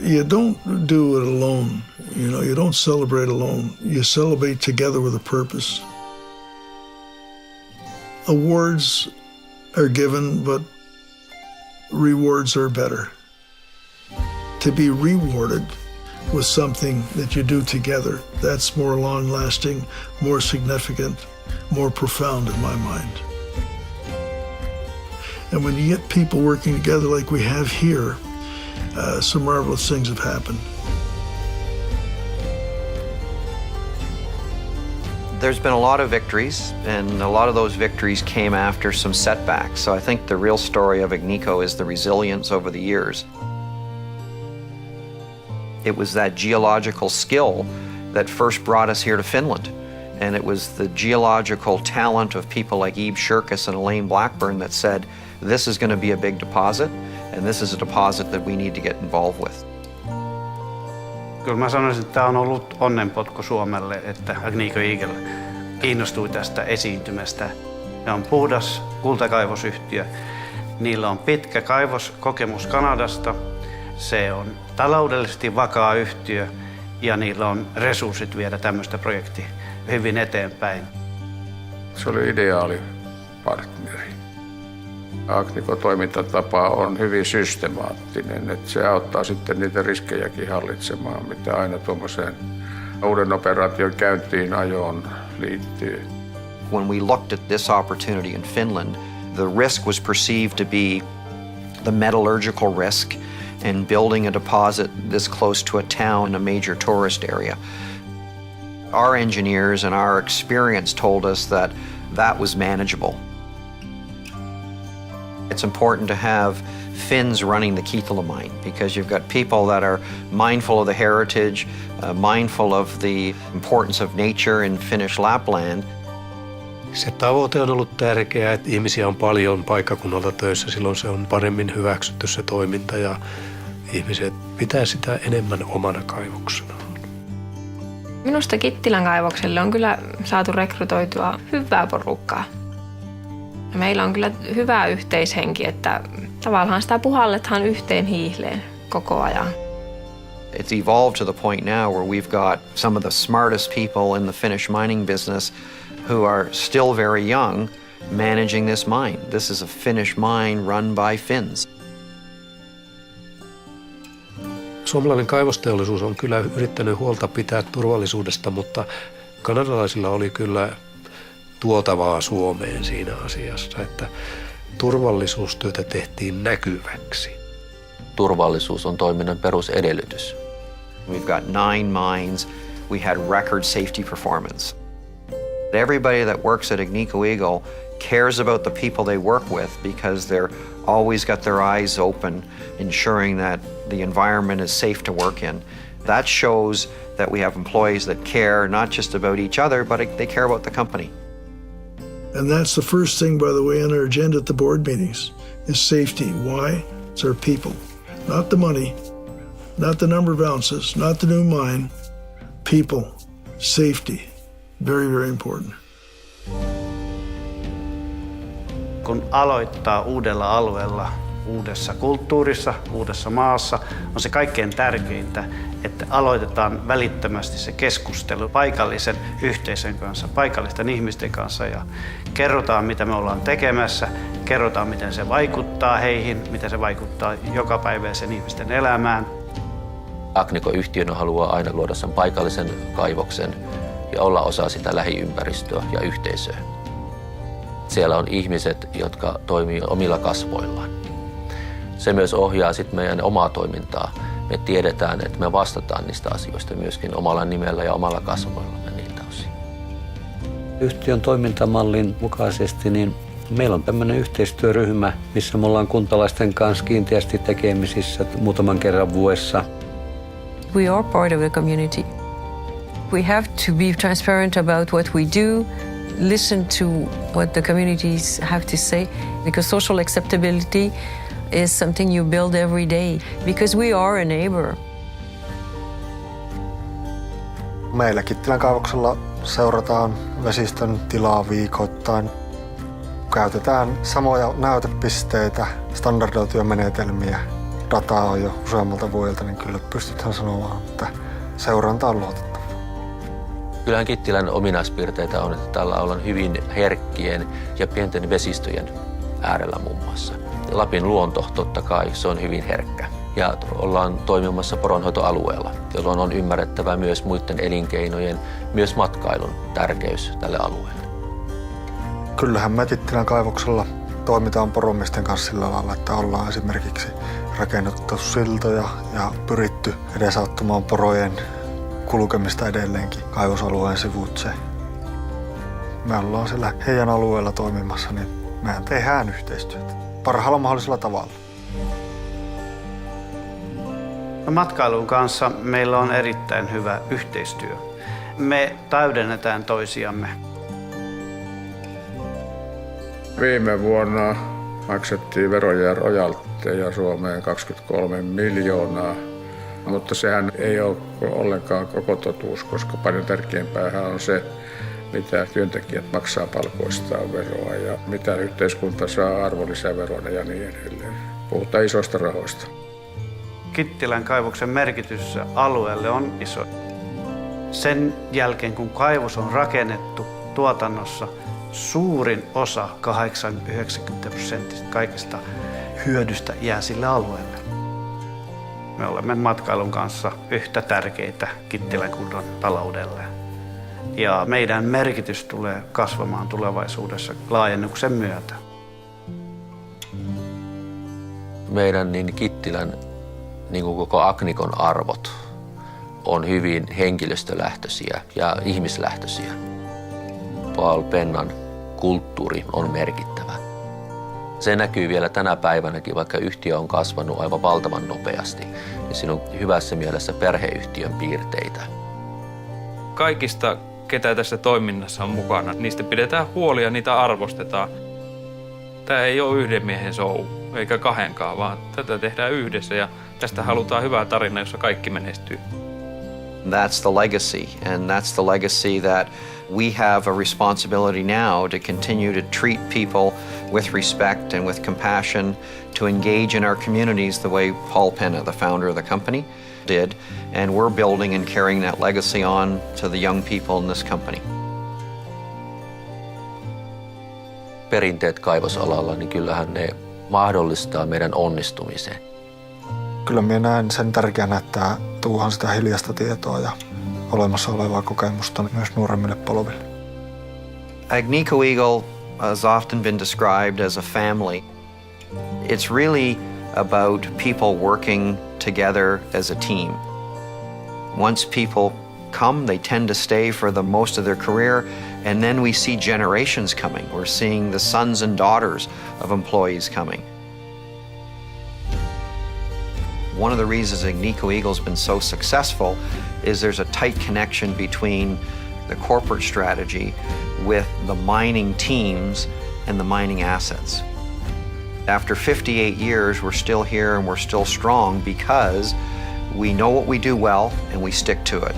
You don't do it alone. You don't celebrate alone. You celebrate together with a purpose. Awards are given, but rewards are better. To be rewarded with something that you do together, that's more long-lasting, more significant, more profound in my mind. And when you get people working together like we have here, some marvelous things have happened. There's been a lot of victories, and a lot of those victories came after some setbacks. So I think the real story of Agnico is the resilience over the years. It was that geological skill that first brought us here to Finland. And it was the geological talent of people like Ebe Shirkus and Elaine Blackburn that said, this is going to be a big deposit, and this is a deposit that we need to get involved with. Kyllä mä sanoisin, että tämä on ollut onnenpotku Suomelle, että Agnico Eagle kiinnostui tästä esiintymästä. Ne on puhdas kultakaivosyhtiö. Niillä on pitkä kaivoskokemus Kanadasta. Se on taloudellisesti vakaa yhtiö ja niillä on resurssit viedä tämmöistä projektia hyvin eteenpäin. Se oli ideaali partneri. Agnico-toimintatapa on hyvin systemaattinen, että se auttaa sitten niitä riskejäkin hallitsemaan, mitä aina tuommoiseen uuden operaation käyntiin ajoon liittyy. When we looked at this opportunity in Finland, the risk was perceived to be the metallurgical risk in building a deposit this close to a town, a major tourist area. Our engineers and our experience told us that that was manageable. It's important to have Finns running the Kiittala mine because you've got people that are mindful of the heritage, mindful of the importance of nature in Finnish Lapland. Se tavoite on ollut tärkeää, että ihmisiä on paljon paikkakunnalta töissä, silloin se on paremmin hyväksytty se toiminta ja ihmiset pitää sitä enemmän omana kaivoksenaan. Minusta Kittilän kaivokselle on kyllä saatu rekrytoitua hyvää porukkaa. Meillä on kyllä hyvä yhteishenki, että tavallaan sitä puhalletaan yhteen hiihleen koko ajan. It's evolved to the point now where we've got some of the smartest people in the Finnish mining business who are still very young managing this mine. This is a Finnish mine run by Finns. Suomalainen kaivosteollisuus on kyllä yrittänyt huolta pitää turvallisuudesta, mutta kanadalaisilla oli kyllä tuotavaa Suomeen siinä asiassa, että turvallisuustyötä tehtiin näkyväksi. Turvallisuus on toiminnan perusedellytys. We've got 9 mines. We had record safety performance. Everybody that works at Agnico Eagle cares about the people they work with because they're always got their eyes open, ensuring that the environment is safe to work in. That shows that we have employees that care not just about each other, but they care about the company. And that's the first thing, by the way, on our agenda at the board meetings, is safety. Why? It's our people. Not the money, not the number of ounces, not the new mine. People. Safety. Very, very important. Kun aloittaa uudella alueella, uudessa kulttuurissa, uudessa maassa, on se kaikkein tärkeintä, että aloitetaan välittömästi se keskustelu paikallisen yhteisön kanssa, paikallisten ihmisten kanssa ja kerrotaan, mitä me ollaan tekemässä, kerrotaan, miten se vaikuttaa heihin, miten se vaikuttaa jokapäiväisen ihmisten elämään. Agnico-yhtiönä haluaa aina luoda sen paikallisen kaivoksen ja olla osa sitä lähiympäristöä ja yhteisöä. Siellä on ihmiset, jotka toimii omilla kasvoillaan. Se myös ohjaa sitten meidän omaa toimintaa. Me tiedetään, että me vastataan niistä asioista myöskin omalla nimellä ja omalla kasvoillamme niiltä osin. Yhtiön toimintamallin mukaisesti niin meillä on tämmöinen yhteistyöryhmä, missä me ollaan kuntalaisten kanssa kiinteästi tekemisissä muutaman kerran vuodessa. We are part of the community. We have to be transparent about what we do, listen to what the communities have to say, because social acceptability is something you build every day, because we are a neighbor. Meillä Kittilän kaivoksella seurataan vesistön tilaa viikoittain. Käytetään samoja näytepisteitä, standardoituja menetelmiä dataa on jo useammalta vuodelta, niin kyllä pystytään sanomaan, että seuranta on luotettava. Kyllähän Kittilän ominaispiirteitä on, että täällä ollaan hyvin herkkien ja pienten vesistöjen äärellä muun muassa. Lapin luonto totta kai, se on hyvin herkkä. Ja ollaan toimimassa poronhoitoalueella, jolloin on ymmärrettävä myös muiden elinkeinojen, myös matkailun tärkeys tälle alueelle. Kyllähän me Kittilän kaivoksella toimitaan poromiesten kanssa sillä lailla, että ollaan esimerkiksi rakennettu siltoja ja pyritty edesauttamaan porojen kulkemista edelleenkin kaivosalueen sivuitse. Me ollaan siellä heidän alueella toimimassa, niin mehän tehdään yhteistyötä parhaalla mahdollisella tavalla. Matkailun kanssa meillä on erittäin hyvä yhteistyö. Me täydennetään toisiamme. Viime vuonna maksettiin veroja ja rojalteja Suomeen 23 miljoonaa, mutta sehän ei ole ollenkaan koko totuus, koska paljon tärkeämpää on se, mitä työntekijät maksaa palkoistaan veroa ja mitä yhteiskunta saa arvonlisäverona ja niin edelleen. Puhutaan isoista rahoista. Kittilän kaivoksen merkitys alueelle on iso. Sen jälkeen, kun kaivos on rakennettu tuotannossa, suurin osa, 80-90% kaikista hyödystä jää sille alueelle. Me olemme matkailun kanssa yhtä tärkeitä Kittilän kunnan taloudelle. Ja meidän merkitys tulee kasvamaan tulevaisuudessa laajennuksen myötä. Meidän Kittilän niin kuin koko Agnicon arvot on hyvin henkilöstölähtöisiä ja ihmislähtöisiä. Paul Pennan kulttuuri on merkittävä. Se näkyy vielä tänä päivänäkin, vaikka yhtiö on kasvanut aivan valtavan nopeasti, niin siinä on hyvässä mielessä perheyhtiön piirteitä. Kaikista, ketä tässä toiminnassa on mukana, niistä pidetään huoli ja niitä arvostetaan. Tämä ei ole yhden miehen show, eikä kahdenkaan, vaan tätä tehdään yhdessä ja tästä halutaan hyvää tarina, jossa kaikki menestyy. That's the legacy, and that's the legacy that we have a responsibility now to continue to treat people with respect and with compassion, to engage in our communities the way Paul Penna, the founder of the company, did, and we're building and carrying that legacy on to the young people in this company. Perinteet kaivosalalla, niin kyllähän ne mahdollistaa meidän onnistumisen. Kyllä minä näen sen tärkeänä, että tuuhan sitä hiljaista tietoa ja olemassa olevaa kokemusta myös nuoremmille polville. Agnico Eagle has often been described as a family. It's really about people working together as a team. Once people come, they tend to stay for the most of their career, and then we see generations coming. We're seeing the sons and daughters of employees coming. One of the reasons Agnico Eagle's been so successful is there's a tight connection between the corporate strategy with the mining teams and the mining assets. After 58 years, we're still here and we're still strong because we know what we do well and we stick to it.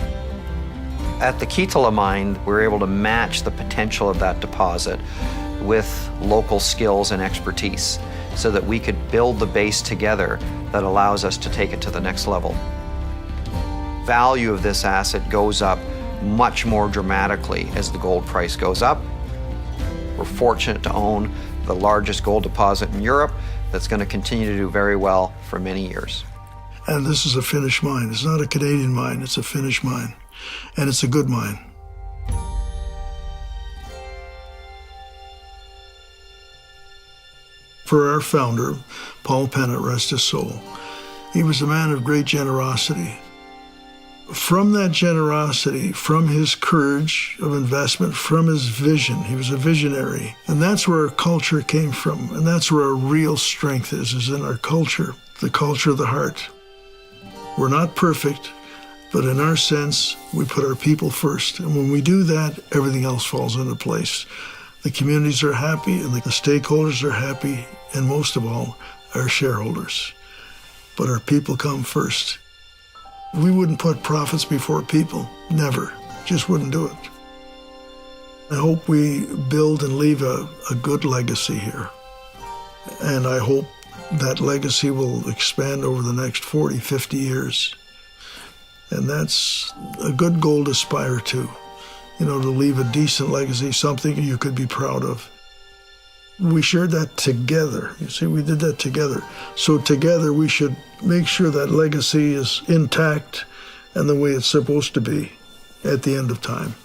At the Kittilä mine, we're able to match the potential of that deposit with local skills and expertise so that we could build the base together that allows us to take it to the next level. Value of this asset goes up much more dramatically as the gold price goes up. We're fortunate to own the largest gold deposit in Europe that's going to continue to do very well for many years. And this is a Finnish mine. It's not a Canadian mine, it's a Finnish mine. And it's a good mine. For our founder, Paul Penna, rest his soul, he was a man of great generosity. From that generosity, from his courage of investment, from his vision, he was a visionary. And that's where our culture came from. And that's where our real strength is in our culture, the culture of the heart. We're not perfect, but in our sense, we put our people first. And when we do that, everything else falls into place. The communities are happy and the stakeholders are happy, and most of all, our shareholders. But our people come first. We wouldn't put profits before people, never, just wouldn't do it. I hope we build and leave a good legacy here. And I hope that legacy will expand over the next 40, 50 years. And that's a good goal to aspire to, to leave a decent legacy, something you could be proud of. We shared that together. You see, we did that together. So together we should make sure that legacy is intact and the way it's supposed to be at the end of time.